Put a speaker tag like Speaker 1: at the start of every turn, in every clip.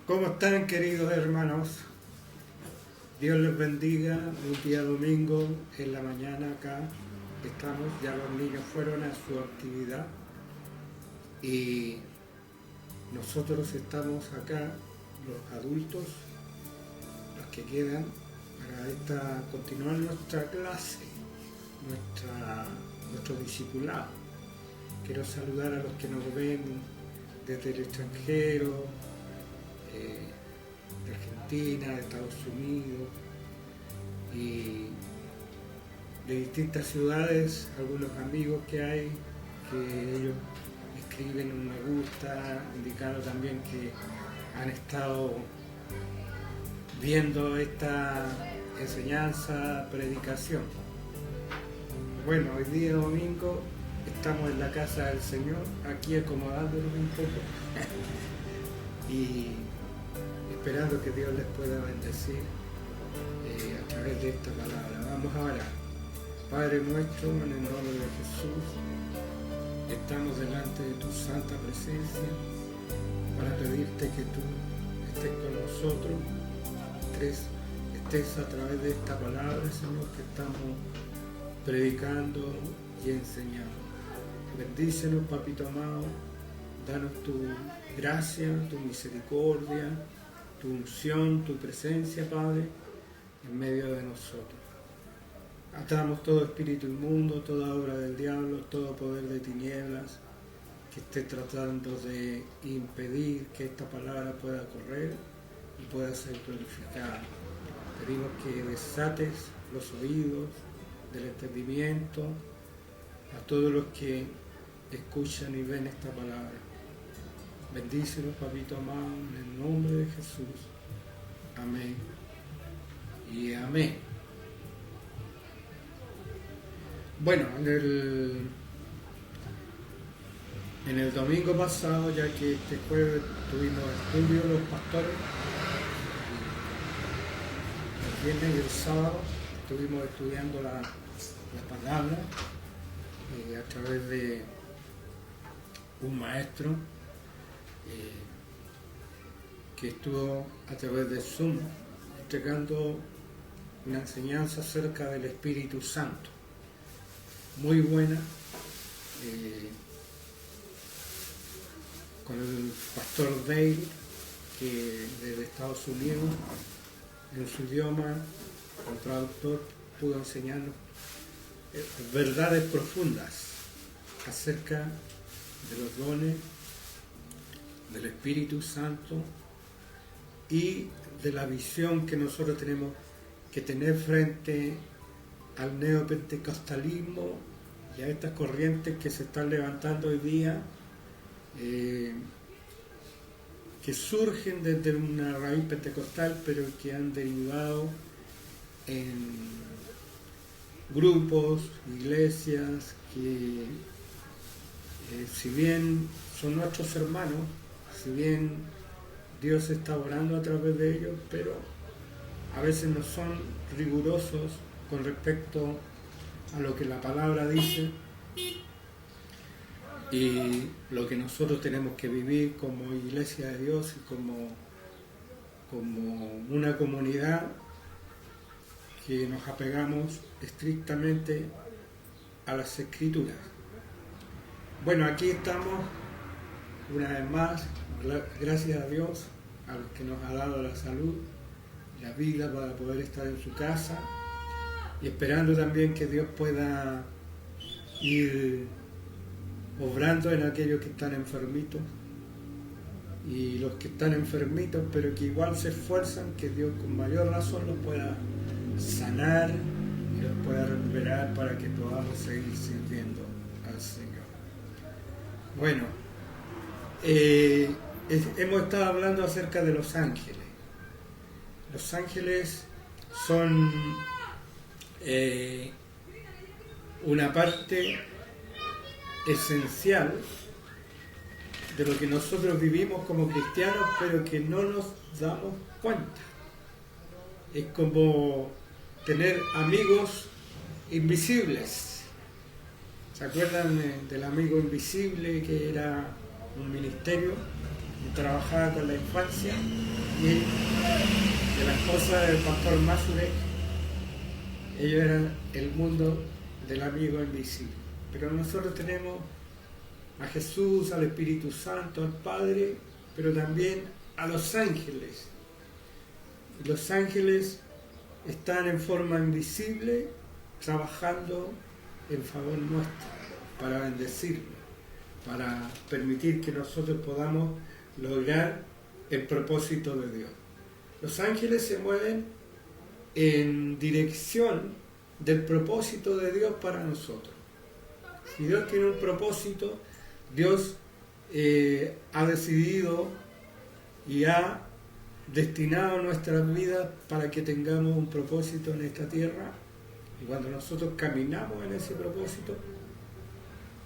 Speaker 1: ¿Cómo están, queridos hermanos? Dios les bendiga. Un día domingo en la mañana acá estamos, ya los niños fueron a su actividad y nosotros estamos acá, los adultos, los que quedan, para continuar nuestra clase, nuestro discipulado. Quiero saludar a los que nos ven desde el extranjero, de Argentina, de Estados Unidos y de distintas ciudades, algunos amigos que hay, que ellos escriben un me gusta, indicando también que han estado viendo esta enseñanza, predicación. Bueno, hoy día domingo estamos en la casa del Señor, aquí acomodándonos un poco y esperando que Dios les pueda bendecir a través de esta palabra. Vamos a orar. Padre nuestro, en el nombre de Jesús, estamos delante de tu santa presencia para pedirte que tú estés con nosotros, estés a través de esta palabra, Señor, que estamos predicando y enseñando. Bendícenos, Papito amado, danos tu gracia, tu misericordia, tu unción, tu presencia, Padre, en medio de nosotros. Atamos todo espíritu inmundo, toda obra del diablo, todo poder de tinieblas que esté tratando de impedir que esta palabra pueda correr y pueda ser glorificada. Pedimos que desates los oídos del entendimiento a todos los que escuchan y ven esta palabra. Bendícenos, Papito amado, en el nombre de Jesús. Amén y amén. Bueno, en el domingo pasado, ya que este jueves tuvimos estudio los pastores, el viernes y el sábado estuvimos estudiando la palabra a través de un maestro que estuvo a través de Zoom entregando una enseñanza acerca del Espíritu Santo, muy buena, con el pastor Dale, que desde Estados Unidos, en su idioma, el traductor pudo enseñarnos verdades profundas acerca de los dones del Espíritu Santo y de la visión que nosotros tenemos que tener frente al neopentecostalismo y a estas corrientes que se están levantando hoy día, que surgen desde una raíz pentecostal, pero que han derivado en grupos, iglesias, que si bien son nuestros hermanos, si bien Dios está orando a través de ellos, pero a veces no son rigurosos con respecto a lo que la palabra dice y lo que nosotros tenemos que vivir como iglesia de Dios y como una comunidad que nos apegamos estrictamente a las Escrituras. Bueno, aquí estamos una vez más, gracias a Dios, a los que nos ha dado la salud, la vida para poder estar en su casa y esperando también que Dios pueda ir obrando en aquellos que están enfermitos y los que están enfermitos pero que igual se esfuerzan, que Dios con mayor razón los pueda sanar y los pueda recuperar para que podamos seguir sirviendo al Señor. Bueno, hemos estado hablando acerca de los ángeles. Los ángeles son una parte esencial de lo que nosotros vivimos como cristianos, pero que no nos damos cuenta. Es como tener amigos invisibles. ¿Se acuerdan del amigo invisible, que era un ministerio Yo trabajaba con la infancia y de la esposa del pastor Masurek, ellos eran el mundo del amigo invisible. Pero nosotros tenemos a Jesús, al Espíritu Santo, al Padre, pero también a los ángeles. Y los ángeles están en forma invisible trabajando en favor nuestro, para bendecirnos, para permitir que nosotros podamos lograr el propósito de Dios. Los ángeles se mueven en dirección del propósito de Dios para nosotros. Si Dios tiene un propósito, Dios ha decidido y ha destinado nuestras vidas para que tengamos un propósito en esta tierra, y cuando nosotros caminamos en ese propósito,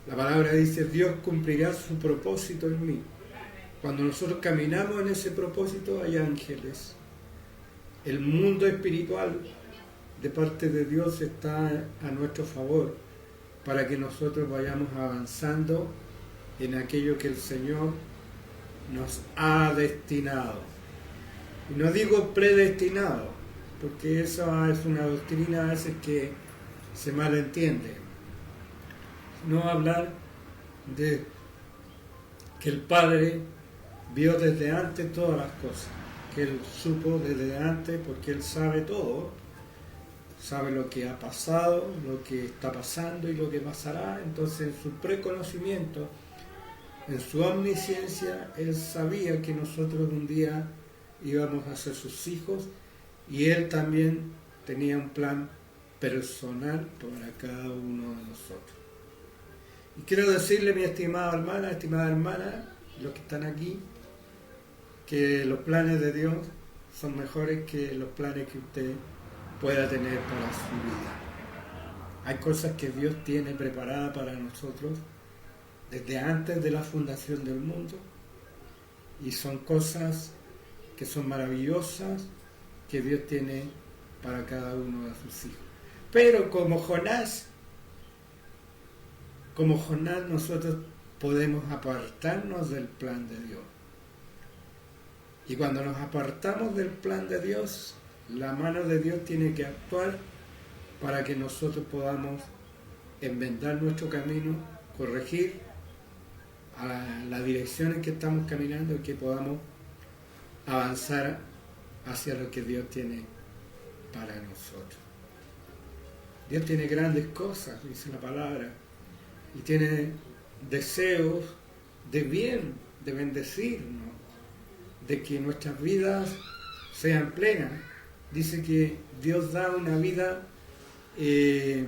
Speaker 1: la palabra dice: Dios cumplirá su propósito en mí. Cuando nosotros caminamos en ese propósito, hay ángeles. El mundo espiritual de parte de Dios está a nuestro favor para que nosotros vayamos avanzando en aquello que el Señor nos ha destinado. Y no digo predestinado, porque esa es una doctrina a veces que se malentiende. No hablar de que el Padre vio desde antes todas las cosas, que Él supo desde antes porque Él sabe todo, sabe lo que ha pasado, lo que está pasando y lo que pasará. Entonces, en su preconocimiento, en su omnisciencia, Él sabía que nosotros un día íbamos a ser sus hijos, y Él también tenía un plan personal para cada uno de nosotros. Y quiero decirle, mi estimada hermana, los que están aquí, que los planes de Dios son mejores que los planes que usted pueda tener para su vida. Hay cosas que Dios tiene preparadas para nosotros desde antes de la fundación del mundo, y son cosas que son maravillosas, que Dios tiene para cada uno de sus hijos. Pero como Jonás nosotros podemos apartarnos del plan de Dios. Y cuando nos apartamos del plan de Dios, la mano de Dios tiene que actuar para que nosotros podamos enmendar nuestro camino, corregir a la dirección en que estamos caminando, y que podamos avanzar hacia lo que Dios tiene para nosotros. Dios tiene grandes cosas, dice la palabra, y tiene deseos de bien, de bendecirnos, de que nuestras vidas sean plenas. Dice que Dios da una vida eterna,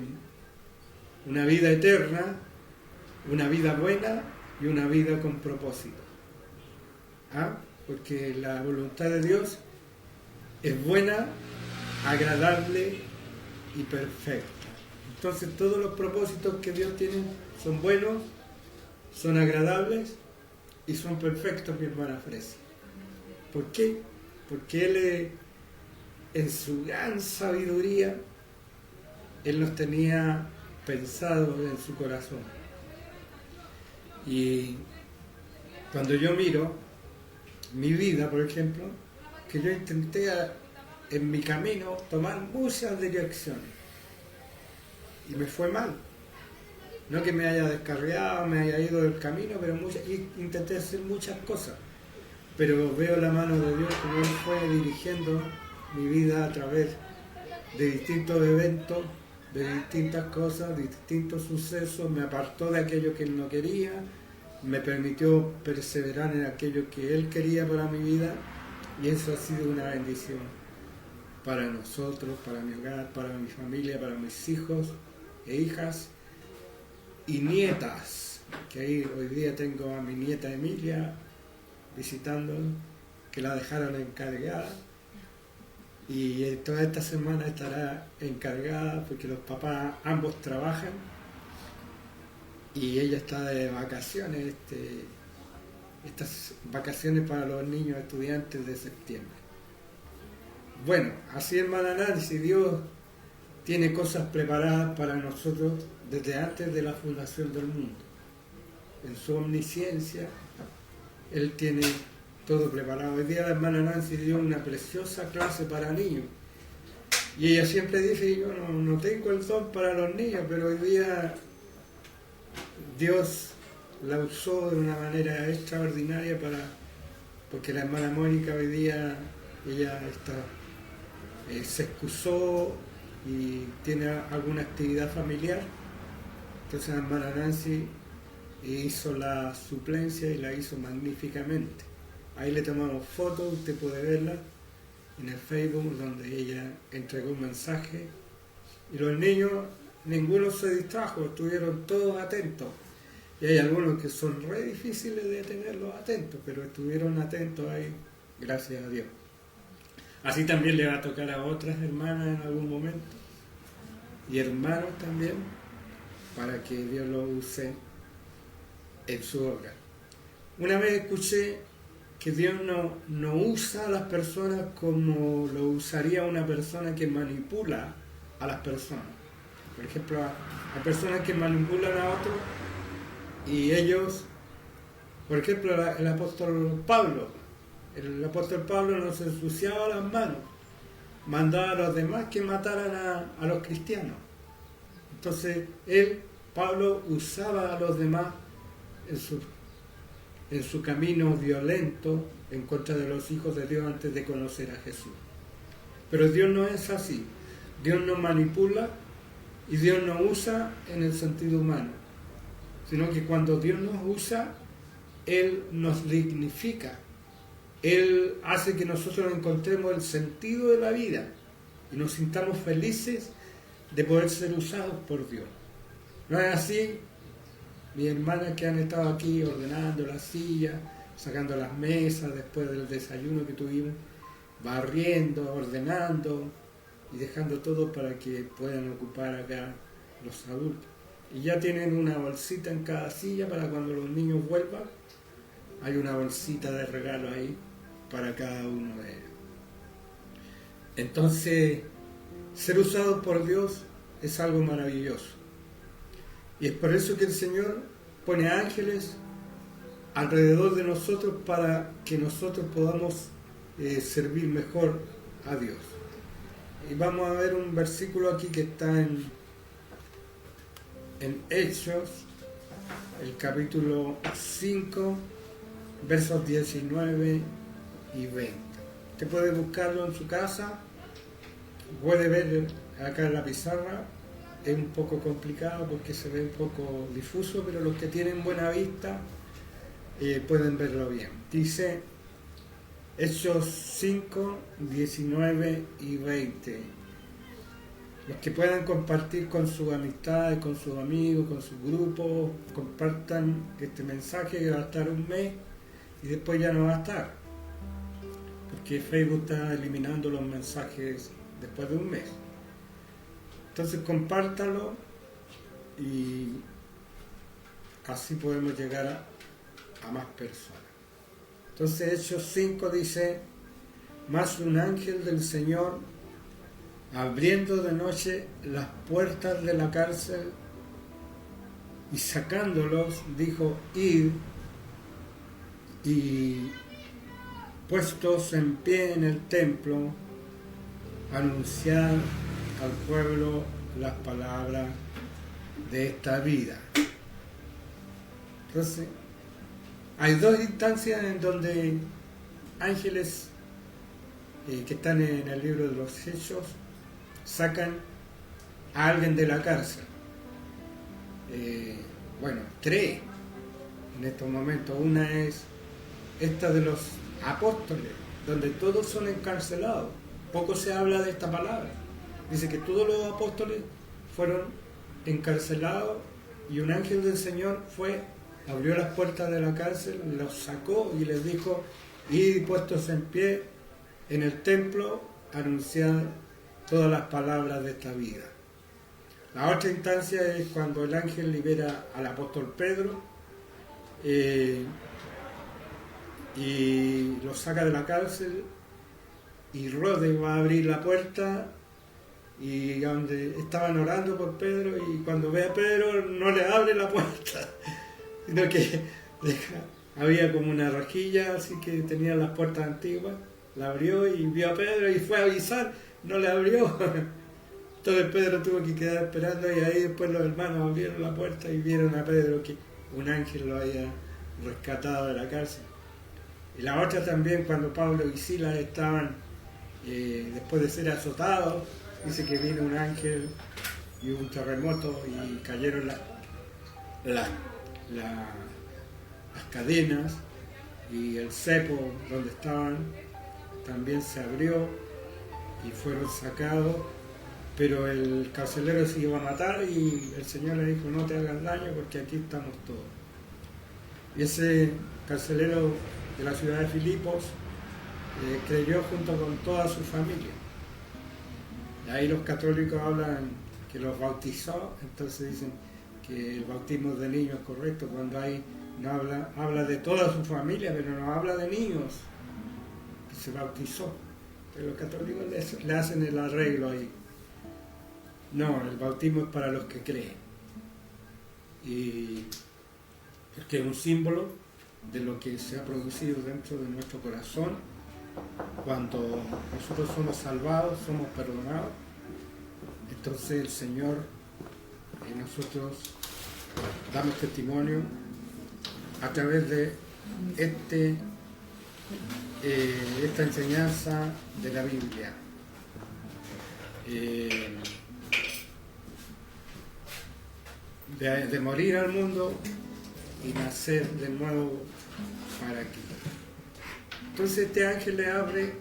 Speaker 1: una vida buena y una vida con propósito. Porque la voluntad de Dios es buena, agradable y perfecta. Entonces todos los propósitos que Dios tiene son buenos, son agradables y son perfectos, mi hermana Fresia. ¿Por qué? Porque Él, en su gran sabiduría, Él nos tenía pensados en su corazón. Y cuando yo miro mi vida, por ejemplo, que yo intenté en mi camino tomar muchas direcciones y me fue mal. No que me haya descarriado, me haya ido del camino, pero intenté hacer muchas cosas. Pero veo la mano de Dios como Él fue dirigiendo mi vida a través de distintos eventos, de distintas cosas, de distintos sucesos. Me apartó de aquello que Él no quería, me permitió perseverar en aquello que Él quería para mi vida, y eso ha sido una bendición para nosotros, para mi hogar, para mi familia, para mis hijos e hijas y nietas, que ahí hoy día tengo a mi nieta Emilia visitando, que la dejaron encargada, y toda esta semana estará encargada porque los papás ambos trabajan y ella está de vacaciones, estas vacaciones para los niños estudiantes de septiembre. Bueno, así, hermana Nancy, Dios tiene cosas preparadas para nosotros desde antes de la fundación del mundo. En su omnisciencia, Él tiene todo preparado. Hoy día la hermana Nancy dio una preciosa clase para niños. Y ella siempre dice, yo no tengo el don para los niños, pero hoy día Dios la usó de una manera extraordinaria porque la hermana Mónica hoy día, ella se excusó y tiene alguna actividad familiar. Entonces la hermana Nancy hizo la suplencia y la hizo magníficamente. Ahí le tomamos fotos, usted puede verla en el Facebook, donde ella entregó un mensaje. Y los niños, ninguno se distrajo, estuvieron todos atentos. Y hay algunos que son re difíciles de tenerlos atentos, pero estuvieron atentos ahí, gracias a Dios. Así también le va a tocar a otras hermanas en algún momento, y hermanos también, para que Dios los use en su obra. Una vez escuché que Dios no usa a las personas como lo usaría una persona que manipula a las personas. Por ejemplo, hay personas que manipulan a otros y ellos, por ejemplo, el apóstol Pablo no se ensuciaba las manos, mandaba a los demás que mataran a los cristianos. Entonces, Pablo, usaba a los demás en su camino violento en contra de los hijos de Dios antes de conocer a Jesús. Pero Dios no es así. Dios no manipula y Dios no usa en el sentido humano, sino que cuando Dios nos usa, Él nos dignifica. Él hace que nosotros encontremos el sentido de la vida y nos sintamos felices de poder ser usados por Dios. ¿No es así? Mis hermanas que han estado aquí ordenando las sillas, sacando las mesas después del desayuno que tuvimos, barriendo, ordenando y dejando todo para que puedan ocupar acá los adultos. Y ya tienen una bolsita en cada silla para cuando los niños vuelvan. Hay una bolsita de regalo ahí para cada uno de ellos. Entonces, ser usado por Dios es algo maravilloso. Y es por eso que el Señor pone ángeles alrededor de nosotros para que nosotros podamos servir mejor a Dios. Y vamos a ver un versículo aquí que está en Hechos, el capítulo 5, versos 19 y 20. Usted puede buscarlo en su casa, puede ver acá en la pizarra. Es un poco complicado porque se ve un poco difuso, pero los que tienen buena vista pueden verlo bien. Dice Hechos 5, 19 y 20. Los que puedan compartir con sus amistades, con sus amigos, con sus grupos, compartan este mensaje que va a estar un mes y después ya no va a estar, porque Facebook está eliminando los mensajes después de un mes. Entonces compártalo y así podemos llegar a más personas. Entonces Hechos 5 dice: mas un ángel del Señor, abriendo de noche las puertas de la cárcel y sacándolos, dijo: id, y puestos en pie en el templo, anunciar al pueblo las palabras de esta vida. Entonces, hay dos instancias en donde ángeles que están en el libro de los Hechos sacan a alguien de la cárcel. Tres en estos momentos. Una es esta de los apóstoles, donde todos son encarcelados. Poco se habla de esta palabra. Dice que todos los apóstoles fueron encarcelados y un ángel del Señor abrió las puertas de la cárcel, los sacó y les dijo: id puestos en pie en el templo, anunciar todas las palabras de esta vida. La otra instancia es cuando el ángel libera al apóstol Pedro y lo saca de la cárcel, y Rode va a abrir la puerta, y donde estaban orando por Pedro, y cuando ve a Pedro no le abre la puerta, sino que deja había como una rejilla, así que tenía las puertas antiguas, la abrió y vio a Pedro y fue a avisar, no le abrió. Entonces Pedro tuvo que quedar esperando y ahí después los hermanos abrieron la puerta y vieron a Pedro que un ángel lo había rescatado de la cárcel. Y la otra también, cuando Pablo y Silas estaban, después de ser azotados, dice que vino un ángel y hubo un terremoto y cayeron las cadenas y el cepo donde estaban también se abrió y fueron sacados, pero el carcelero se iba a matar y el Señor le dijo: no te hagas daño porque aquí estamos todos. Y ese carcelero de la ciudad de Filipos creyó junto con toda su familia. Y ahí los católicos hablan que los bautizó, entonces dicen que el bautismo de niños es correcto cuando no habla de toda su familia, pero no habla de niños que se bautizó. Pero los católicos le hacen el arreglo ahí. No, el bautismo es para los que creen. Y porque es un símbolo de lo que se ha producido dentro de nuestro corazón cuando nosotros somos salvados, somos perdonados. Entonces el Señor y nosotros damos testimonio a través de esta enseñanza de la Biblia. De morir al mundo y nacer de nuevo para aquí. Entonces este ángel le abre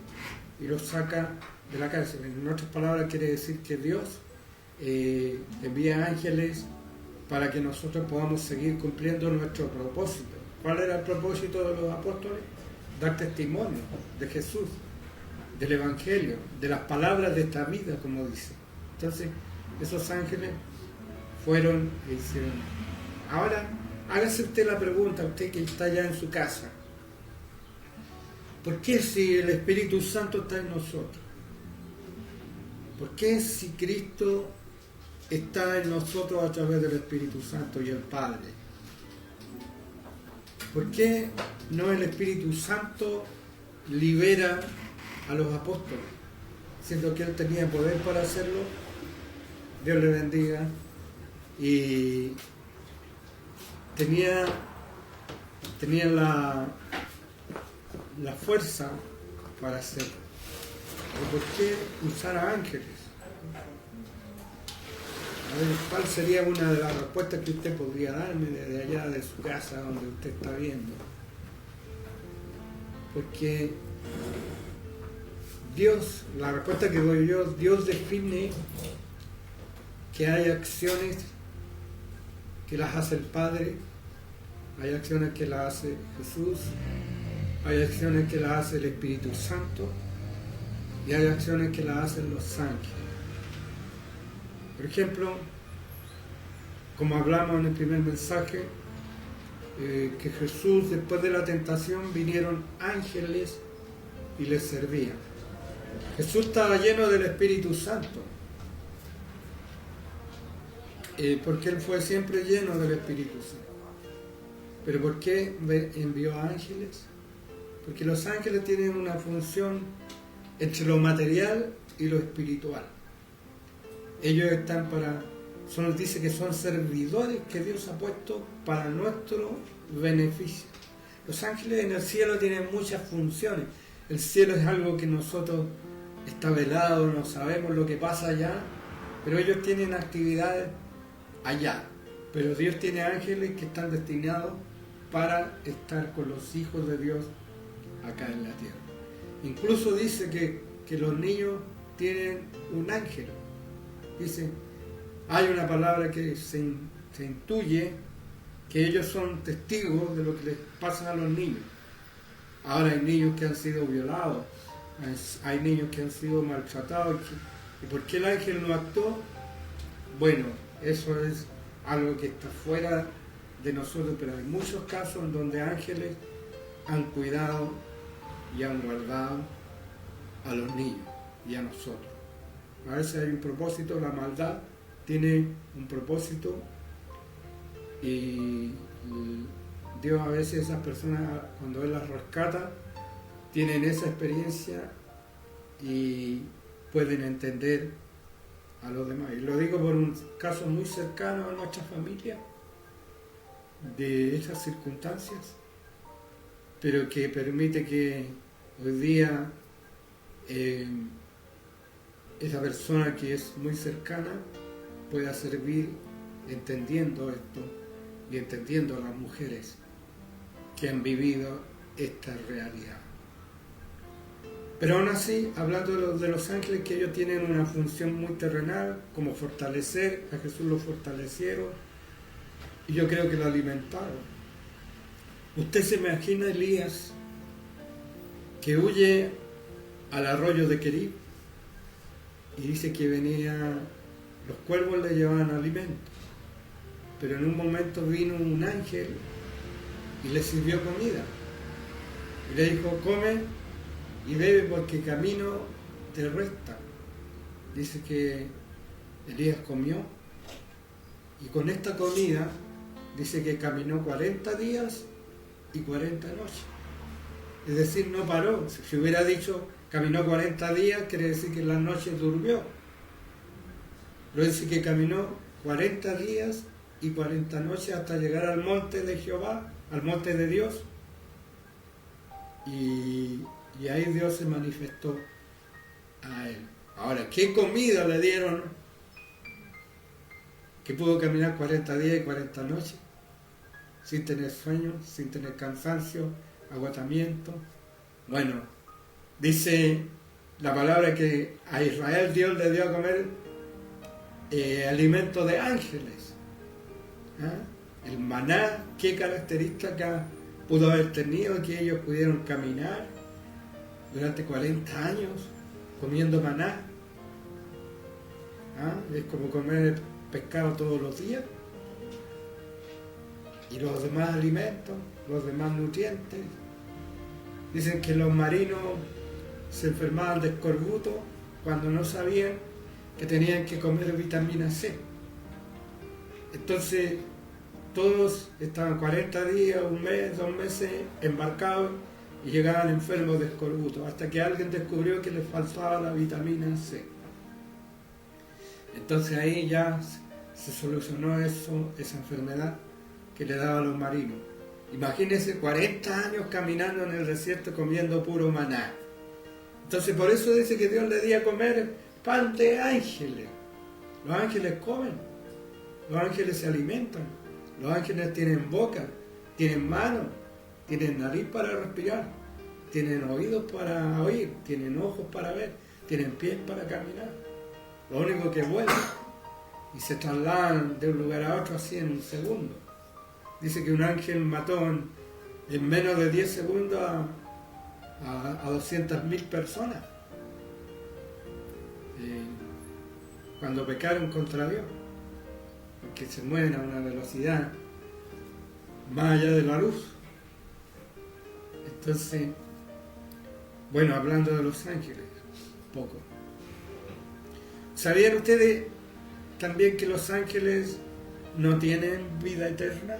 Speaker 1: y lo saca de la cárcel. En otras palabras quiere decir que Dios envía ángeles para que nosotros podamos seguir cumpliendo nuestro propósito. ¿Cuál era el propósito de los apóstoles? Dar testimonio de Jesús, del Evangelio, de las palabras de esta vida, como dice. Entonces esos ángeles fueron e hicieron. Ahora, hágase usted la pregunta, usted que está ya en su casa: ¿por qué si el Espíritu Santo está en nosotros? ¿Por qué si Cristo está en nosotros a través del Espíritu Santo y el Padre? ¿Por qué no el Espíritu Santo libera a los apóstoles? Siendo que Él tenía poder para hacerlo. Dios le bendiga. Y tenía la fuerza para hacerlo. ¿Por qué usar a ángeles? A ver, ¿cuál sería una de las respuestas que usted podría darme desde allá de su casa donde usted está viendo? Porque Dios, la respuesta que doy yo, Dios define que hay acciones que las hace el Padre, hay acciones que las hace Jesús, hay acciones que las hace el Espíritu Santo y hay acciones que las hacen los ángeles. Por ejemplo, como hablamos en el primer mensaje, que Jesús, después de la tentación, vinieron ángeles y les servían. Jesús estaba lleno del Espíritu Santo, porque Él fue siempre lleno del Espíritu Santo. ¿Pero por qué envió ángeles? Porque los ángeles tienen una función entre lo material y lo espiritual. Ellos están dice que son servidores que Dios ha puesto para nuestro beneficio. Los ángeles en el cielo tienen muchas funciones. El cielo es algo que nosotros está velado, no sabemos lo que pasa allá, pero ellos tienen actividades allá. Pero Dios tiene ángeles que están destinados para estar con los hijos de Dios acá en la tierra. Incluso dice que los niños tienen un ángel. Dice, hay una palabra que se intuye que ellos son testigos de lo que les pasa a los niños. Ahora hay niños que han sido violados, hay niños que han sido maltratados. ¿Y por qué el ángel no actuó? Bueno, eso es algo que está fuera de nosotros, pero hay muchos casos en donde ángeles han cuidado y han guardado a los niños y a nosotros. A veces hay un propósito, la maldad tiene un propósito y Dios a veces esas personas, cuando Él las rescata, tienen esa experiencia y pueden entender a los demás. Y lo digo por un caso muy cercano a nuestra familia, de esas circunstancias, pero que permite que hoy día esa persona que es muy cercana pueda servir entendiendo esto y entendiendo a las mujeres que han vivido esta realidad. Pero aún así, hablando de los ángeles, que ellos tienen una función muy terrenal, como fortalecer, a Jesús lo fortalecieron, y yo creo que lo alimentaron. Usted se imagina a Elías, que huye al arroyo de Querib, y dice que los cuervos le llevaban alimento, pero en un momento vino un ángel y le sirvió comida, y le dijo: come y bebe porque camino te resta. Dice que Elías comió, y con esta comida dice que caminó 40 días y 40 noches. Es decir, no paró. Si hubiera dicho caminó 40 días, quiere decir que en las noches durmió. Pero dice que caminó 40 días y 40 noches hasta llegar al monte de Jehová, al monte de Dios. Y ahí Dios se manifestó a él. Ahora, ¿qué comida le dieron que pudo caminar 40 días y 40 noches? Sin tener sueño, sin tener cansancio, agotamiento. Bueno, dice la palabra que a Israel Dios le dio a comer alimento de ángeles. ¿Ah? El maná, qué característica pudo haber tenido que ellos pudieron caminar durante 40 años comiendo maná. ¿Ah? Es como comer pescado todos los días. Y los demás alimentos, los demás nutrientes. Dicen que los marinos se enfermaban de escorbuto cuando no sabían que tenían que comer vitamina C. Entonces, todos estaban 40 días, un mes, 2 meses embarcados y llegaban enfermos de escorbuto, hasta que alguien descubrió que les faltaba la vitamina C. Entonces ahí ya se solucionó esa enfermedad que le daba a los marinos. Imagínense 40 años caminando en el desierto comiendo puro maná. Entonces por eso dice que Dios le dio a comer pan de ángeles. Los ángeles comen, los ángeles se alimentan, los ángeles tienen boca, tienen manos, tienen nariz para respirar, tienen oídos para oír, tienen ojos para ver, tienen pies para caminar. Lo único que vuelan y se trasladan de un lugar a otro así en un segundo. Dice que un ángel mató en menos de 10 segundos a 200.000 personas cuando pecaron contra Dios, porque se mueven a una velocidad más allá de la luz. Entonces, bueno, hablando de los ángeles, poco. ¿Sabían ustedes también que los ángeles no tienen vida eterna?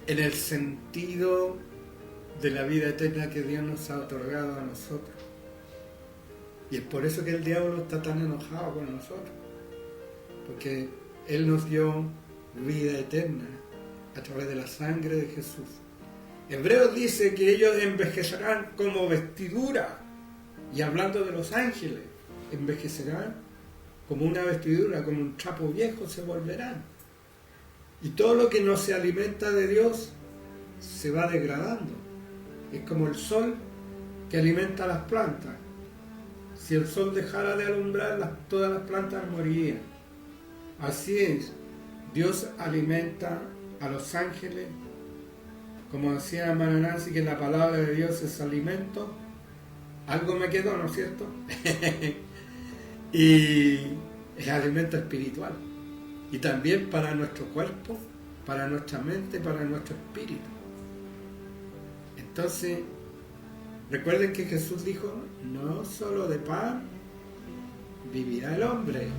Speaker 1: En el sentido de la vida eterna que Dios nos ha otorgado a nosotros. Y es por eso que el diablo está tan enojado con nosotros, porque Él nos dio vida eterna a través de la sangre de Jesús. Hebreos dice que ellos envejecerán como vestidura, y hablando de los ángeles, envejecerán como una vestidura, como un trapo viejo se volverán. Y todo lo que no se alimenta de Dios se va degradando. Es como el sol que alimenta a las plantas. Si el sol dejara de alumbrar, todas las plantas morirían. Así es, Dios alimenta a los ángeles. Como decía hermana Nancy, que la palabra de Dios es alimento. Algo me quedó, ¿no es cierto? Y es alimento espiritual. Y también para nuestro cuerpo, para nuestra mente, para nuestro espíritu. Entonces, recuerden que Jesús dijo: no solo de pan vivirá el hombre,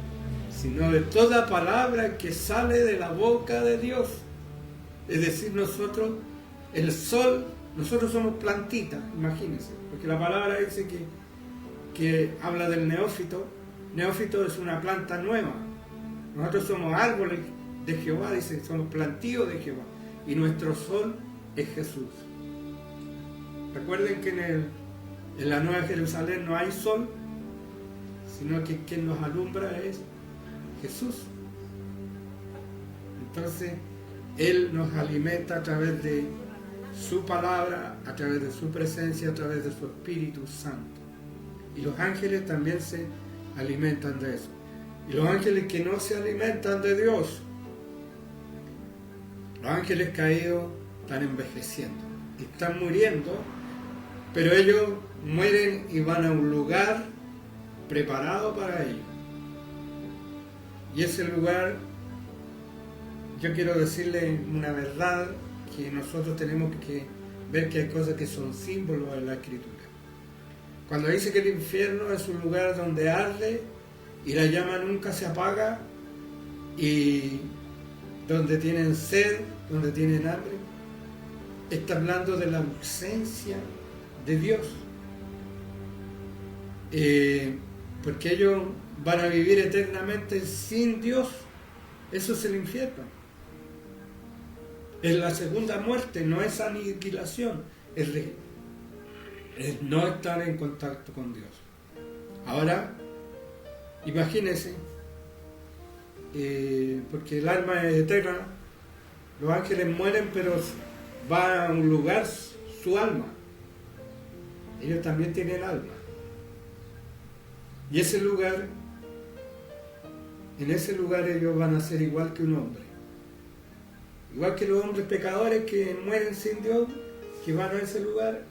Speaker 1: sino de toda palabra que sale de la boca de Dios. Es decir, nosotros, el sol, nosotros somos plantitas, imagínense, porque la palabra dice que habla del neófito. Neófito es una planta nueva. Nosotros somos árboles de Jehová, dice, somos plantíos de Jehová. Y nuestro sol es Jesús. Recuerden que en la Nueva Jerusalén no hay sol, sino que quien nos alumbra es Jesús. Entonces, Él nos alimenta a través de su palabra, a través de su presencia, a través de su Espíritu Santo. Y los ángeles también se alimentan de eso. Y los ángeles que no se alimentan de Dios, los ángeles caídos están envejeciendo, están muriendo, pero ellos mueren y van a un lugar preparado para ellos. Y ese lugar, yo quiero decirle una verdad, que nosotros tenemos que ver que hay cosas que son símbolos en la Escritura. Cuando dice que el infierno es un lugar donde arde y la llama nunca se apaga, y donde tienen sed, donde tienen hambre, está hablando de la ausencia de Dios. Porque ellos van a vivir eternamente sin Dios. Eso es el infierno. Es la segunda muerte, no es aniquilación, es no estar en contacto con Dios. Ahora, imagínense, porque el alma es eterna, los ángeles mueren, pero va a un lugar su alma. Ellos también tienen alma. Y ese lugar, en ese lugar ellos van a ser igual que un hombre. Igual que los hombres pecadores que mueren sin Dios, que van a ese lugar,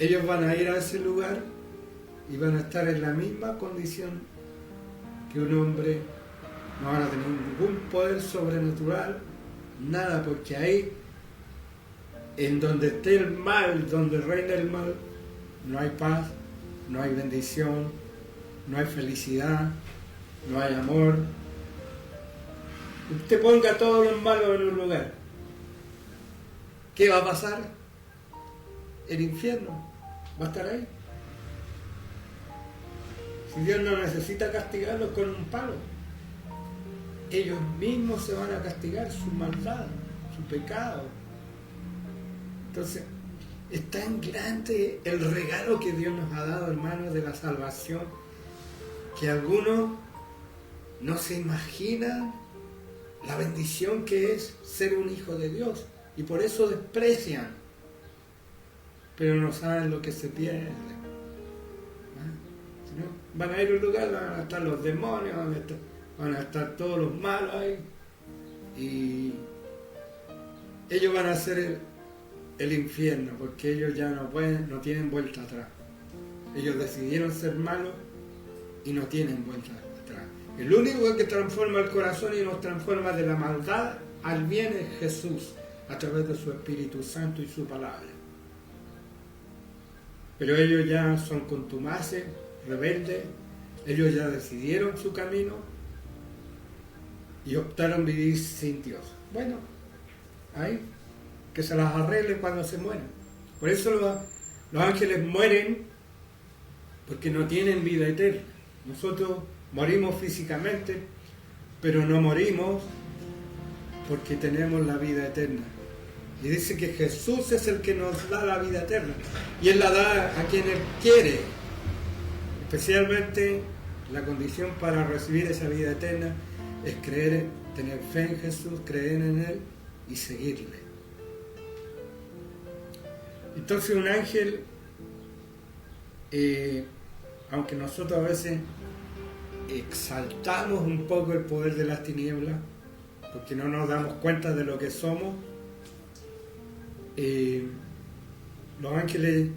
Speaker 1: ellos van a ir a ese lugar y van a estar en la misma condición que un hombre. No van a tener ningún poder sobrenatural, nada, porque ahí, en donde esté el mal, donde reina el mal, no hay paz, no hay bendición, no hay felicidad, no hay amor. Usted ponga todos los malos en un lugar, ¿qué va a pasar? El infierno va a estar ahí. Si Dios no necesita castigarlos con un palo, ellos mismos se van a castigar su maldad, su pecado. Entonces, es tan grande el regalo que Dios nos ha dado, hermanos, de la salvación, que algunos no se imaginan la bendición que es ser un hijo de Dios, y por eso desprecian, pero no saben lo que se pierde. Van a ir a un lugar, van a estar los demonios, van a estar todos los malos ahí, y ellos van a hacer el infierno, porque ellos ya no pueden, no tienen vuelta atrás. Ellos decidieron ser malos y no tienen vuelta atrás. El único que transforma el corazón y nos transforma de la maldad al bien es Jesús, a través de su Espíritu Santo y su palabra. Pero ellos ya son contumaces, rebeldes, ellos ya decidieron su camino y optaron vivir sin Dios. Bueno, ahí, que se las arregle cuando se mueran. Por eso los ángeles mueren, porque no tienen vida eterna. Nosotros morimos físicamente, pero no morimos porque tenemos la vida eterna. Y dice que Jesús es el que nos da la vida eterna, y Él la da a quien Él quiere. Especialmente la condición para recibir esa vida eterna es creer, tener fe en Jesús, creer en Él y seguirle. Entonces un ángel, aunque nosotros a veces exaltamos un poco el poder de las tinieblas, porque no nos damos cuenta de lo que somos, los ángeles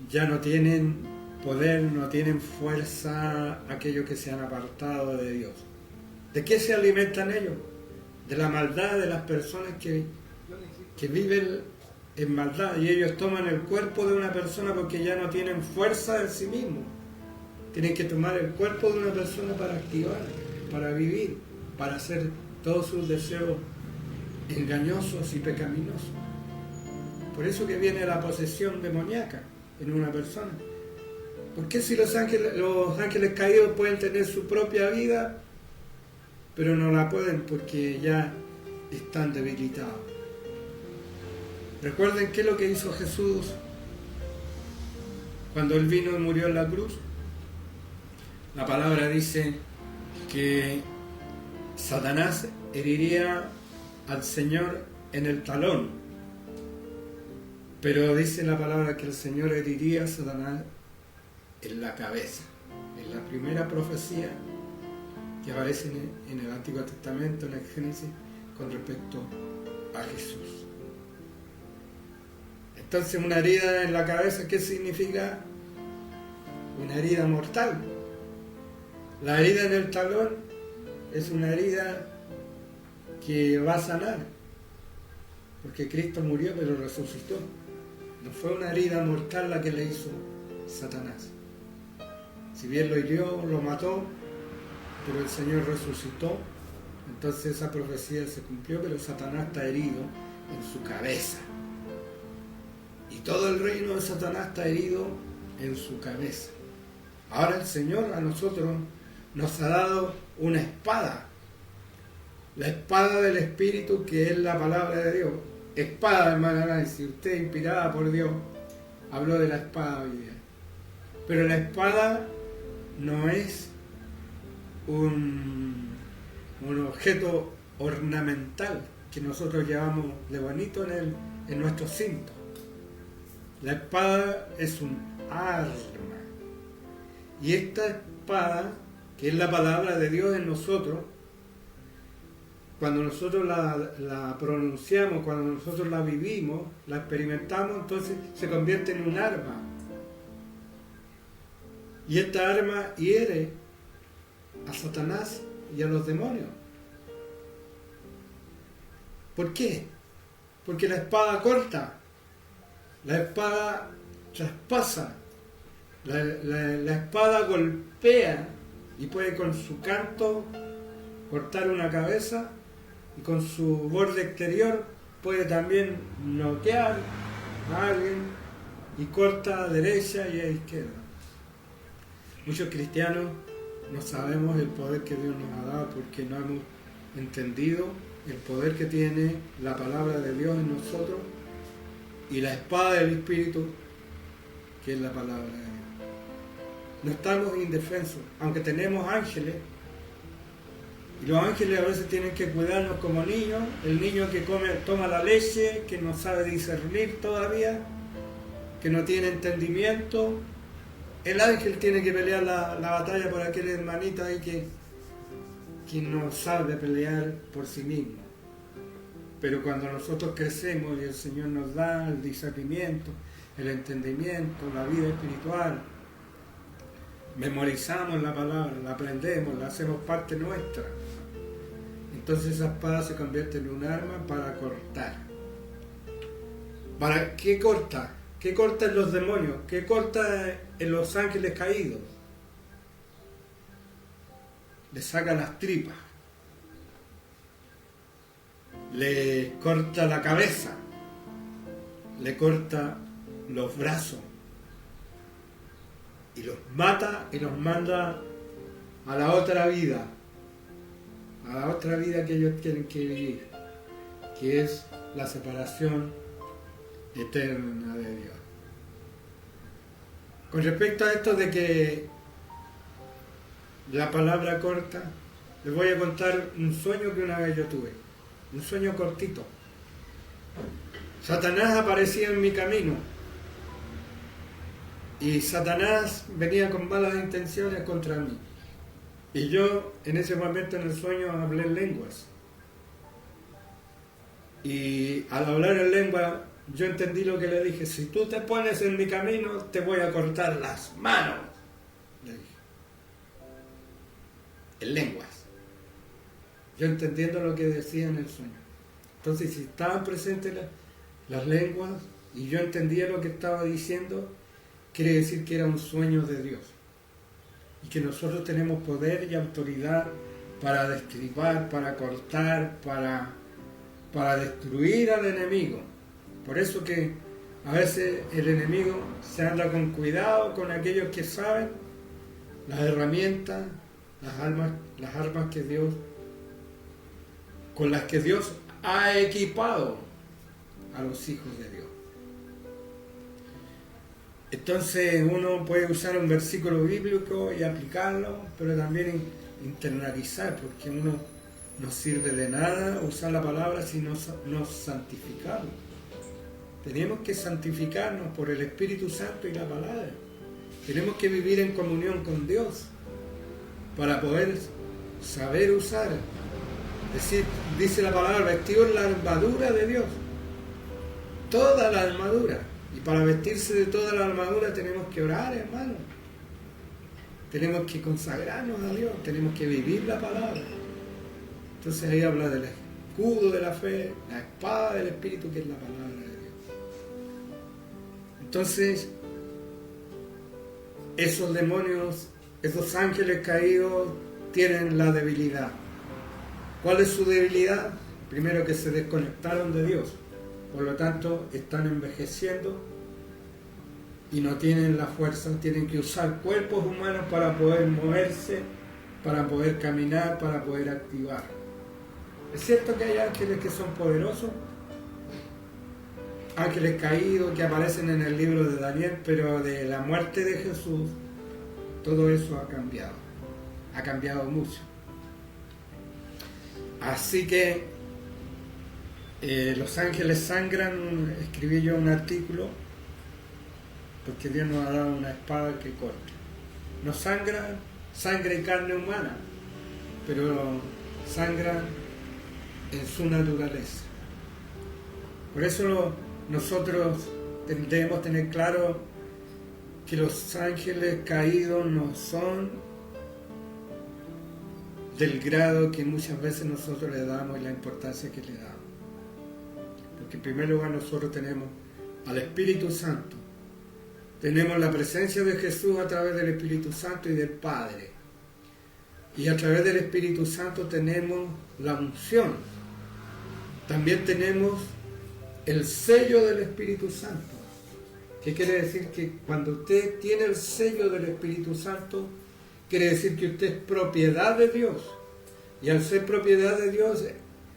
Speaker 1: ya no tienen poder, no tienen fuerza, aquellos que se han apartado de Dios. ¿De qué se alimentan ellos? De la maldad de las personas que viven en maldad, y ellos toman el cuerpo de una persona porque ya no tienen fuerza en sí mismos. Tienen que tomar el cuerpo de una persona para activar, para vivir, para hacer todos sus deseos engañosos y pecaminosos. Por eso que viene la posesión demoníaca en una persona. ¿Por qué si los ángeles caídos pueden tener su propia vida, pero no la pueden porque ya están debilitados? Recuerden qué es lo que hizo Jesús cuando Él vino y murió en la cruz. La palabra dice que Satanás heriría al Señor en el talón, pero dice la palabra que el Señor heriría a Satanás en la cabeza. Es la primera profecía que aparece en el Antiguo Testamento, en el Génesis, con respecto a Jesús. Entonces, una herida en la cabeza, ¿qué significa? Una herida mortal. La herida en el talón es una herida que va a sanar, porque Cristo murió pero resucitó. No fue una herida mortal la que le hizo Satanás. Si bien lo hirió, lo mató, pero el Señor resucitó. Entonces esa profecía se cumplió, pero Satanás está herido en su cabeza. Y todo el reino de Satanás está herido en su cabeza. Ahora el Señor a nosotros nos ha dado una espada. La espada del Espíritu, que es la palabra de Dios. Espada, hermana Nancy, usted inspirada por Dios, habló de la espada hoy día. Pero la espada no es un objeto ornamental que nosotros llevamos de bonito en nuestros cintos. La espada es un arma. Y esta espada, que es la palabra de Dios en nosotros, cuando nosotros la pronunciamos, cuando nosotros la vivimos, la experimentamos, entonces se convierte en un arma. Y esta arma hiere a Satanás y a los demonios. ¿Por qué? Porque la espada corta, la espada traspasa, la espada golpea y puede con su canto cortar una cabeza, y con su borde exterior puede también noquear a alguien y corta a derecha y a izquierda. Muchos cristianos no sabemos el poder que Dios nos ha dado porque no hemos entendido el poder que tiene la palabra de Dios en nosotros y la espada del Espíritu, que es la palabra de Dios. No estamos indefensos, aunque tenemos ángeles, y los ángeles a veces tienen que cuidarnos como niños, el niño que toma la leche, que no sabe discernir todavía, que no tiene entendimiento. El ángel tiene que pelear la batalla por aquel hermanito ahí que no sabe pelear por sí mismo. Pero cuando nosotros crecemos y el Señor nos da el discernimiento, el entendimiento, la vida espiritual, memorizamos la palabra, la aprendemos, la hacemos parte nuestra, entonces esa espada se convierte en un arma para cortar. ¿Para qué corta? ¿Qué corta en los demonios? ¿Qué corta en los ángeles caídos? Le saca las tripas, le corta la cabeza, le corta los brazos y los mata y los manda a la otra vida que ellos tienen que vivir, que es la separación eterna de Dios. Con respecto a esto de que la palabra corta, les voy a contar un sueño que una vez yo tuve, un sueño cortito. Satanás aparecía en mi camino y Satanás venía con malas intenciones contra mí. Y yo en ese momento en el sueño hablé en lenguas. Y al hablar en lengua yo entendí lo que le dije: si tú te pones en mi camino te voy a cortar las manos, le dije. En lenguas. Yo entendiendo lo que decía en el sueño. Entonces, si estaban presentes las lenguas y yo entendía lo que estaba diciendo, quiere decir que era un sueño de Dios. y que nosotros tenemos poder y autoridad para destripar, para cortar, para destruir al enemigo. Por eso que a veces el enemigo se anda con cuidado con aquellos que saben las herramientas, las armas que Dios, con las que Dios ha equipado a los hijos de Dios. Entonces uno puede usar un versículo bíblico y aplicarlo, pero también internalizar, porque uno no sirve de nada usar la palabra si no santificamos. Tenemos que santificarnos por el Espíritu Santo y la palabra. Tenemos que vivir en comunión con Dios para poder saber usar. Dice la palabra, vestidos en la armadura de Dios. Toda la armadura. Y para vestirse de toda la armadura tenemos que orar, hermano. Tenemos que consagrarnos a Dios. Tenemos que vivir la palabra. Entonces ahí habla del escudo de la fe, la espada del Espíritu, que es la palabra de Dios. Entonces, esos demonios, esos ángeles caídos tienen la debilidad. ¿Cuál es su debilidad? Primero, que se desconectaron de Dios. Por lo tanto, están envejeciendo y no tienen la fuerza. Tienen que usar cuerpos humanos para poder moverse, para poder caminar, para poder activar. Es cierto que hay ángeles que son poderosos, ángeles caídos que aparecen en el libro de Daniel, pero de la muerte de Jesús, todo eso ha cambiado mucho. Así que los ángeles sangran. Escribí yo un artículo, porque Dios nos ha dado una espada que corta. No sangran sangre y carne humana, pero sangran en su naturaleza. Por eso nosotros debemos tener claro que los ángeles caídos no son del grado que muchas veces nosotros le damos y la importancia que le damos. Porque en primer lugar nosotros tenemos al Espíritu Santo, tenemos la presencia de Jesús a través del Espíritu Santo y del Padre, y a través del Espíritu Santo tenemos la unción. También tenemos el sello del Espíritu Santo. ¿Qué quiere decir? Que cuando usted tiene el sello del Espíritu Santo, quiere decir que usted es propiedad de Dios. Y al ser propiedad de Dios,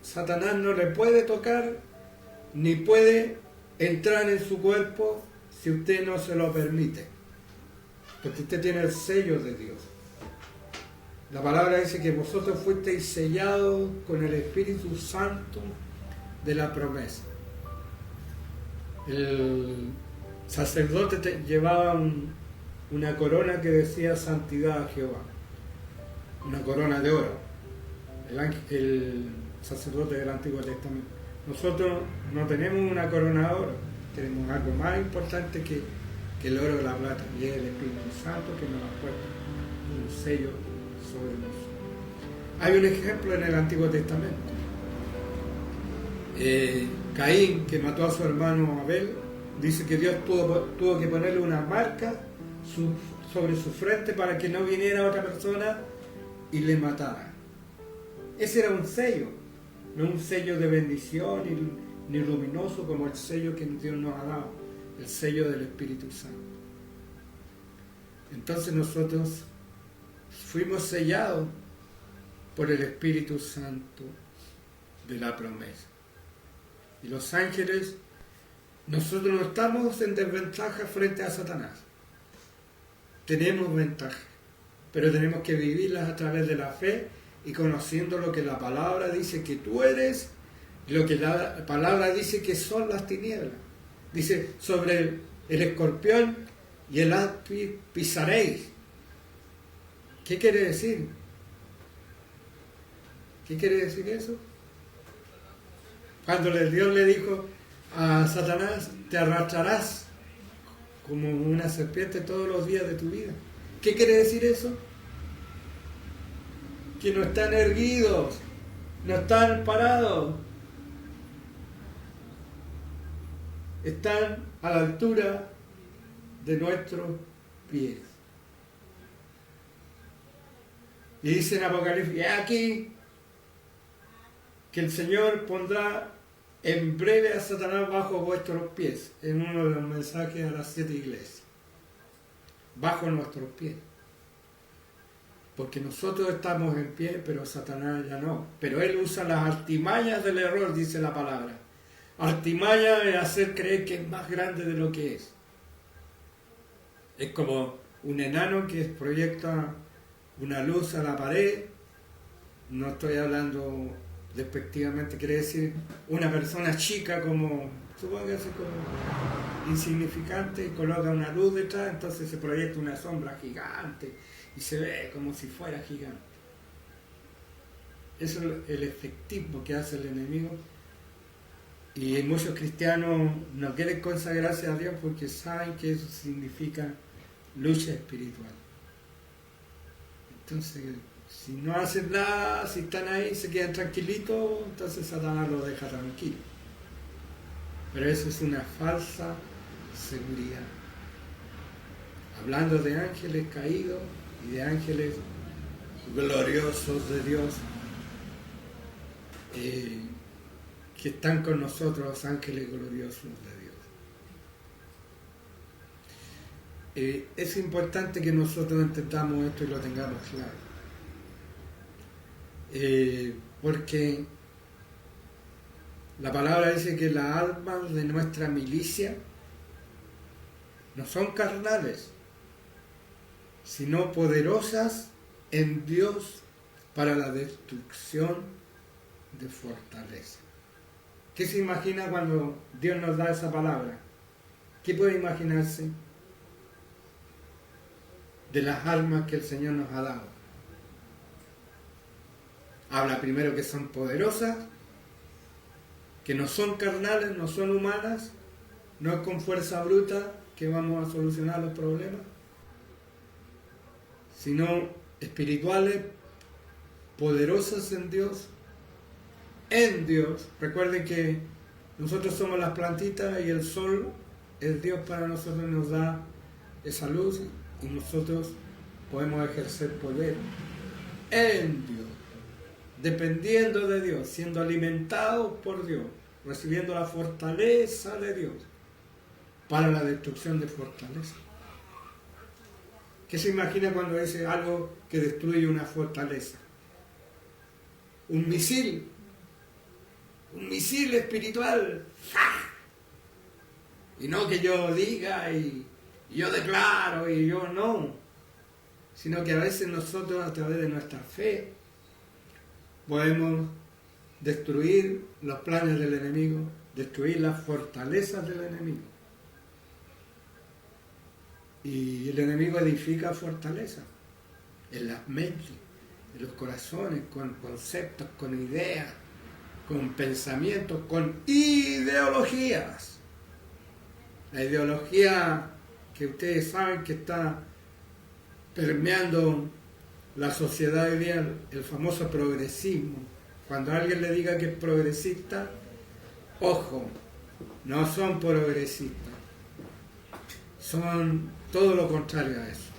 Speaker 1: Satanás no le puede tocar, ni puede entrar en su cuerpo si usted no se lo permite. Porque usted tiene el sello de Dios. La palabra dice que vosotros fuisteis sellados con el Espíritu Santo de la promesa. El sacerdote llevaba una corona que decía santidad a Jehová, una corona de oro, el sacerdote del Antiguo Testamento. Nosotros no tenemos una corona de oro, tenemos algo más importante que el oro y la plata, y es el Espíritu Santo que nos ha puesto un sello sobre nosotros. Hay un ejemplo en el Antiguo Testamento. Caín, que mató a su hermano Abel, dice que Dios tuvo que ponerle una marca sobre su frente para que no viniera otra persona y le matara. Ese era un sello, no un sello de bendición ni luminoso como el sello que Dios nos ha dado, el sello del Espíritu Santo. Entonces nosotros fuimos sellados por el Espíritu Santo de la promesa. Y los ángeles, nosotros no estamos en desventaja frente a Satanás. Tenemos ventaja, pero tenemos que vivirlas a través de la fe y conociendo lo que la palabra dice que tú eres, lo que la palabra dice que son las tinieblas. Dice, sobre el escorpión y el áspid pisaréis. ¿Qué quiere decir? ¿Qué quiere decir eso? Cuando Dios le dijo a Satanás, te arrastrarás como una serpiente todos los días de tu vida. ¿Qué quiere decir eso? Que no están erguidos, no están parados, están a la altura de nuestros pies. Y dice en Apocalipsis, "He aquí que el Señor pondrá en breve a Satanás bajo vuestros pies", en uno de los mensajes a las 7 iglesias. Bajo nuestros pies. Porque nosotros estamos en pie, pero Satanás ya no. Pero él usa las artimañas del error, dice la palabra. Artimaña es hacer creer que es más grande de lo que es. Es como un enano que proyecta una luz a la pared. No estoy hablando despectivamente, quiere decir una persona chica como, supóngase como insignificante, y coloca una luz detrás, entonces se proyecta una sombra gigante y se ve como si fuera gigante. Eso es el efectismo que hace el enemigo. Y muchos cristianos no quieren consagrarse a Dios porque saben que eso significa lucha espiritual. Entonces, si no hacen nada, si están ahí, se quedan tranquilitos, entonces Satanás los deja tranquilos. Pero eso es una falsa seguridad. Hablando de ángeles caídos y de ángeles gloriosos de Dios, que están con nosotros, los ángeles gloriosos de Dios. Es importante que nosotros entendamos esto y lo tengamos claro. Porque la palabra dice que las armas de nuestra milicia no son carnales, sino poderosas en Dios para la destrucción de fortaleza. ¿Qué se imagina cuando Dios nos da esa palabra? ¿Qué puede imaginarse de las armas que el Señor nos ha dado? Habla primero que son poderosas, que no son carnales, no son humanas, no es con fuerza bruta que vamos a solucionar los problemas, sino espirituales, poderosas en Dios. Recuerden que nosotros somos las plantitas y el sol, el Dios para nosotros nos da esa luz y nosotros podemos ejercer poder en Dios, dependiendo de Dios, siendo alimentados por Dios, recibiendo la fortaleza de Dios para la destrucción de fortaleza. ¿Qué se imagina cuando dice algo que destruye una fortaleza? Un misil espiritual. Y no que yo diga y yo declaro y yo no, sino que a veces nosotros a través de nuestra fe podemos destruir los planes del enemigo, destruir las fortalezas del enemigo. Y el enemigo edifica fortaleza en las mentes, en los corazones, con conceptos, con ideas, con pensamientos, con ideologías. La ideología que ustedes saben que está permeando la sociedad hoy día, el famoso progresismo. Cuando alguien le diga que es progresista, ojo, no son progresistas, son todo lo contrario a eso.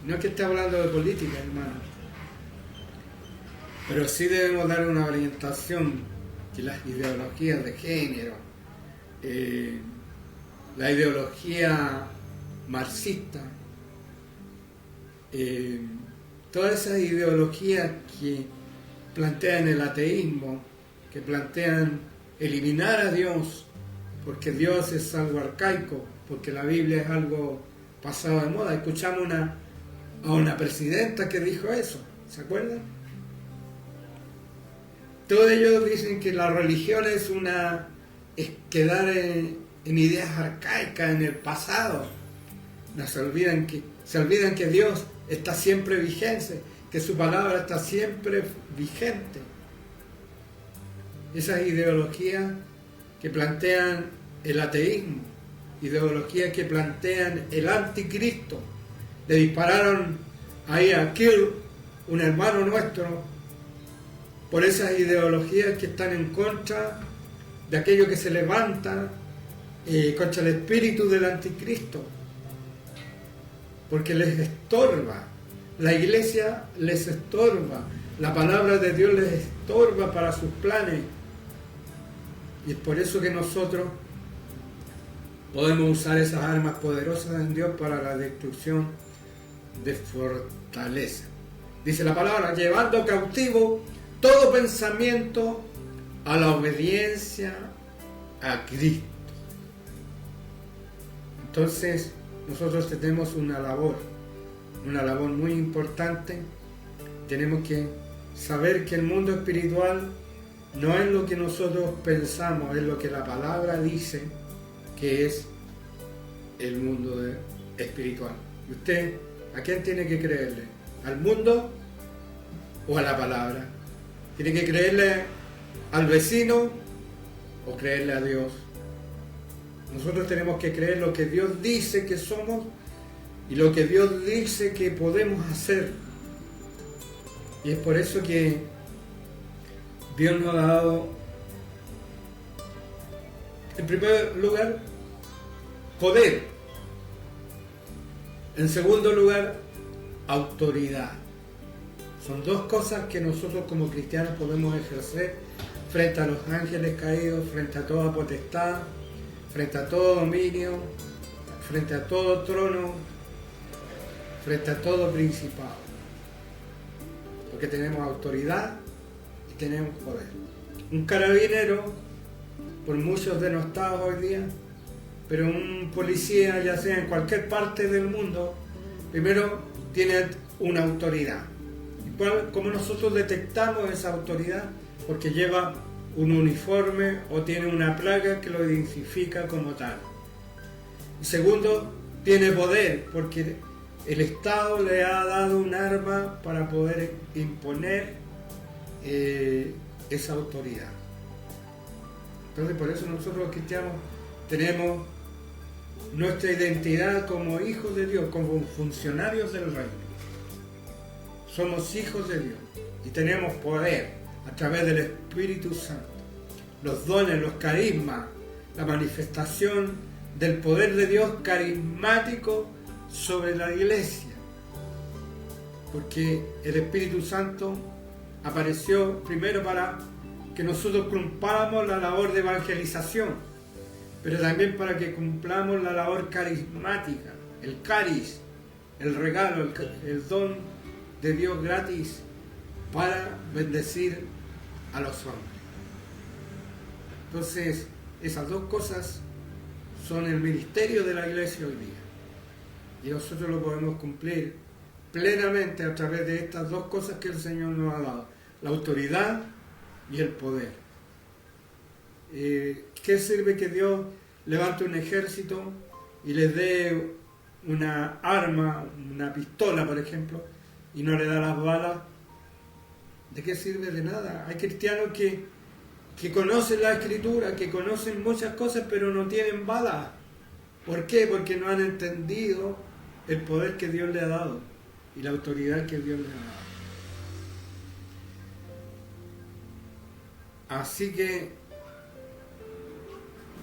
Speaker 1: No es que esté hablando de política, hermano, pero sí debemos dar una orientación que las ideologías de género, la ideología marxista, todas esas ideologías que plantean el ateísmo, que plantean eliminar a Dios, porque Dios es algo arcaico, porque la Biblia es algo pasado de moda. Escuchamos a una presidenta que dijo eso, ¿se acuerdan? Todos ellos dicen que la religión es quedar en ideas arcaicas, en el pasado. Se olvidan que Dios está siempre vigente, que su palabra está siempre vigente. Esas ideologías que plantean el ateísmo, ideologías que plantean el anticristo. Le dispararon ahí a Kirk, un hermano nuestro, por esas ideologías que están en contra de aquello que se levanta contra el espíritu del anticristo, porque les estorba, La iglesia les estorba, la palabra de Dios les estorba para sus planes. Y es por eso que nosotros podemos usar esas armas poderosas en Dios para la destrucción de fortaleza. Dice la palabra, llevando cautivo todo pensamiento a la obediencia a Cristo. Entonces, nosotros tenemos una labor muy importante. Tenemos que saber que el mundo espiritual no es lo que nosotros pensamos, es lo que la palabra dice que es el mundo espiritual. ¿Y usted a quién tiene que creerle? ¿Al mundo o a la palabra? ¿Tiene que creerle al vecino o creerle a Dios? Nosotros tenemos que creer lo que Dios dice que somos y lo que Dios dice que podemos hacer. Y es por eso que Dios nos ha dado, en primer lugar, poder. En segundo lugar, autoridad. Son dos cosas que nosotros como cristianos podemos ejercer frente a los ángeles caídos, frente a toda potestad, frente a todo dominio, frente a todo trono, frente a todo principado. Porque tenemos autoridad y tenemos poder. Un carabinero, por muchos denostados hoy día, pero un policía, ya sea en cualquier parte del mundo, primero tiene una autoridad. ¿Y cómo nosotros detectamos esa autoridad? Porque lleva un uniforme o tiene una placa que lo identifica como tal. Y segundo, tiene poder, porque el Estado le ha dado un arma para poder imponer esa autoridad. Entonces, por eso nosotros los cristianos tenemos nuestra identidad como hijos de Dios, como funcionarios del reino. Somos hijos de Dios y tenemos poder a través del Espíritu Santo. Los dones, los carismas, la manifestación del poder de Dios carismático sobre la iglesia. Porque el Espíritu Santo apareció primero para que nosotros cumplamos la labor de evangelización, pero también para que cumplamos la labor carismática, el caris, el regalo, el don de Dios gratis para bendecir a los hombres. Entonces, esas dos cosas son el ministerio de la iglesia hoy día. Y nosotros lo podemos cumplir plenamente a través de estas dos cosas que el Señor nos ha dado, la autoridad y el poder. ¿Qué sirve que Dios levante un ejército y les dé una arma, una pistola, por ejemplo, y no le da las balas? ¿De qué sirve? De nada. Hay cristianos que conocen la Escritura, que conocen muchas cosas, pero no tienen balas. ¿Por qué? Porque no han entendido el poder que Dios le ha dado y la autoridad que Dios le ha dado. Así que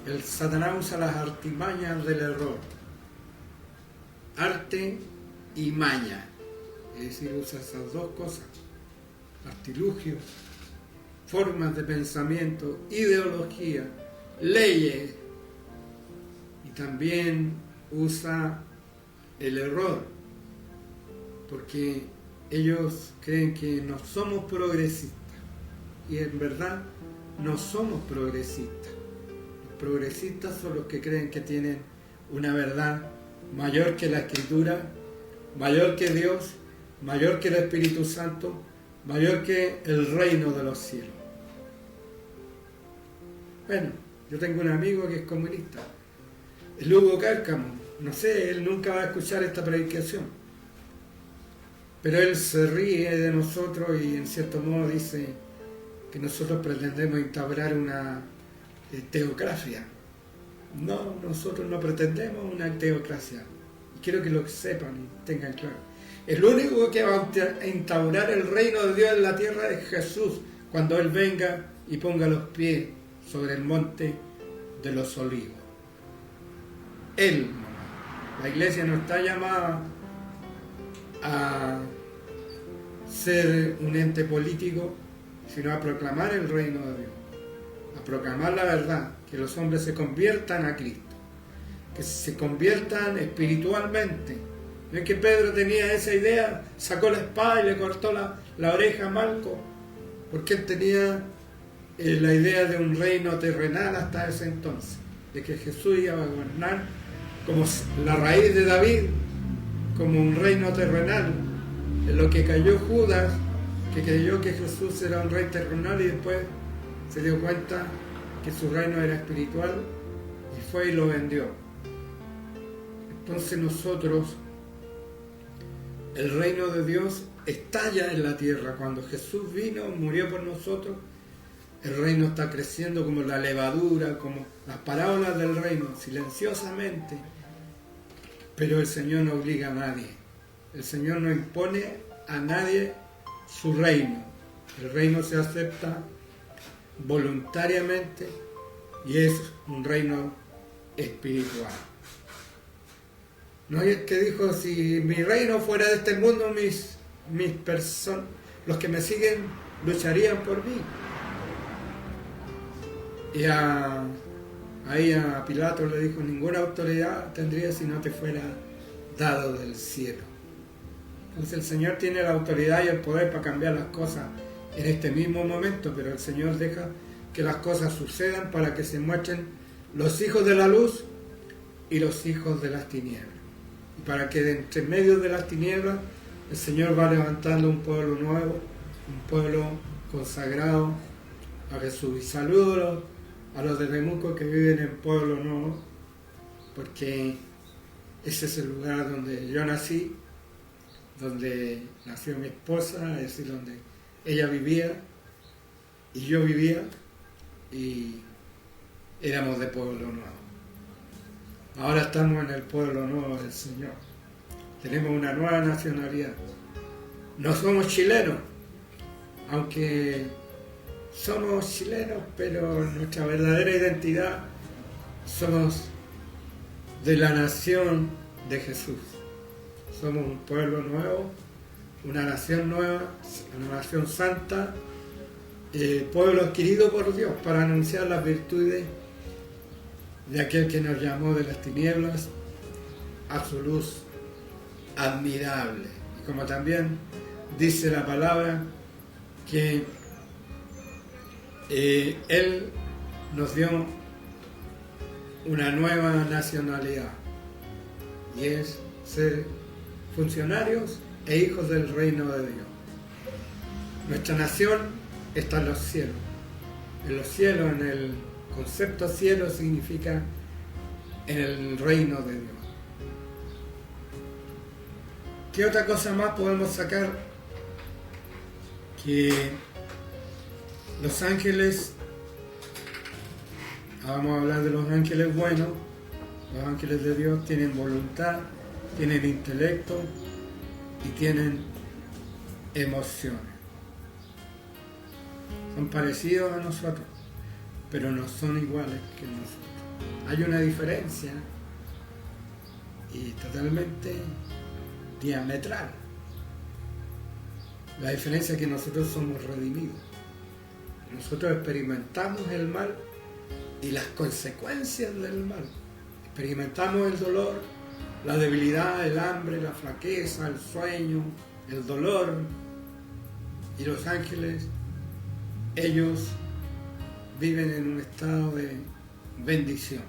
Speaker 1: el Satanás usa las artimañas del error. Arte y maña. Es decir, usa esas dos cosas. Artilugios, formas de pensamiento, ideología, leyes. Y también usa el error. Porque ellos creen que no somos progresistas. Y en verdad no somos progresistas. Los progresistas son los que creen que tienen una verdad mayor que la Escritura, mayor que Dios, mayor que el Espíritu Santo, mayor que el reino de los cielos. Bueno, yo tengo un amigo que es comunista, el Hugo Cárcamo. No sé, él nunca va a escuchar esta predicación, pero él se ríe de nosotros y en cierto modo dice que nosotros pretendemos instaurar una teocracia. No, nosotros no pretendemos una teocracia. Y quiero que lo sepan y tengan claro. El único que va a instaurar el reino de Dios en la tierra es Jesús, cuando Él venga y ponga los pies sobre el monte de los olivos. Él, la iglesia no está llamada a ser un ente político, sino a proclamar el reino de Dios, a proclamar la verdad, que los hombres se conviertan a Cristo, que se conviertan espiritualmente. ¿No es que Pedro tenía esa idea? Sacó la espada y le cortó la oreja a Malco, porque él tenía la idea de un reino terrenal hasta ese entonces, de que Jesús iba a gobernar como la raíz de David, como un reino terrenal. En lo que cayó Judas, que creyó que Jesús era un rey terrenal y después se dio cuenta que su reino era espiritual y fue y lo vendió. Entonces nosotros, el reino de Dios está ya en la tierra. Cuando Jesús vino, murió por nosotros, el reino está creciendo como la levadura, como las parábolas del reino, silenciosamente. Pero el Señor no obliga a nadie. El Señor no impone a nadie su reino. El reino se acepta voluntariamente y es un reino espiritual. No es que dijo, si mi reino fuera de este mundo, mis personas, los que me siguen lucharían por mí. Y ahí a Pilato le dijo, ninguna autoridad tendría si no te fuera dado del cielo. Entonces el Señor tiene la autoridad y el poder para cambiar las cosas en este mismo momento, pero el Señor deja que las cosas sucedan para que se muestren los hijos de la luz y los hijos de las tinieblas. Y para que de entre medio de las tinieblas el Señor va levantando un pueblo nuevo, un pueblo consagrado a Jesús. Y saludo a los de Temuco que viven en Pueblo Nuevo, porque ese es el lugar donde yo nací, donde nació mi esposa, es decir, donde ella vivía y yo vivía, y éramos de Pueblo Nuevo. Ahora estamos en el Pueblo Nuevo del Señor. Tenemos una nueva nacionalidad. No somos chilenos, aunque somos chilenos, pero nuestra verdadera identidad somos de la nación de Jesús. Somos un pueblo nuevo, una nación nueva, una nación santa, pueblo adquirido por Dios para anunciar las virtudes de aquel que nos llamó de las tinieblas a su luz admirable. Y como también dice la palabra, que Él nos dio una nueva nacionalidad, y es ser funcionarios e hijos del reino de Dios. Nuestra nación está en los cielos. En los cielos, en el concepto cielo, significa en el reino de Dios. ¿Qué otra cosa más podemos sacar? Que los ángeles, vamos a hablar de los ángeles buenos, los ángeles de Dios tienen voluntad, tienen intelecto y tienen emociones. Son parecidos a nosotros, pero no son iguales que nosotros. Hay una diferencia y totalmente diametral. La diferencia es que nosotros somos redimidos. Nosotros experimentamos el mal y las consecuencias del mal. Experimentamos el dolor, la debilidad, el hambre, la flaqueza, el sueño, el dolor. Y los ángeles, ellos viven en un estado de bendición.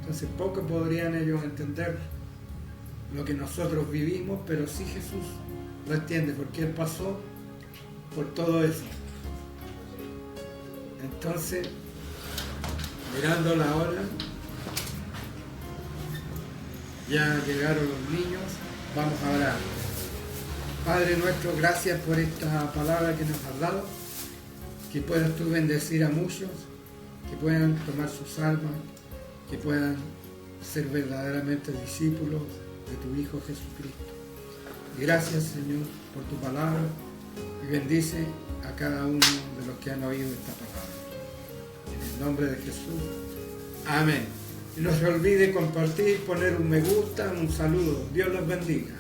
Speaker 1: Entonces poco podrían ellos entender lo que nosotros vivimos, pero sí Jesús lo entiende, porque Él pasó por todo eso. Entonces, mirando la hora, ya llegaron los niños, vamos a orar. Padre nuestro, gracias por esta palabra que nos has dado, que puedas tú bendecir a muchos, que puedan tomar sus almas, que puedan ser verdaderamente discípulos de tu Hijo Jesucristo. Y gracias, Señor, por tu palabra, y bendice a cada uno de los que han oído esta palabra. En el nombre de Jesús. Amén. Y no se olvide compartir, poner un me gusta, un saludo. Dios los bendiga.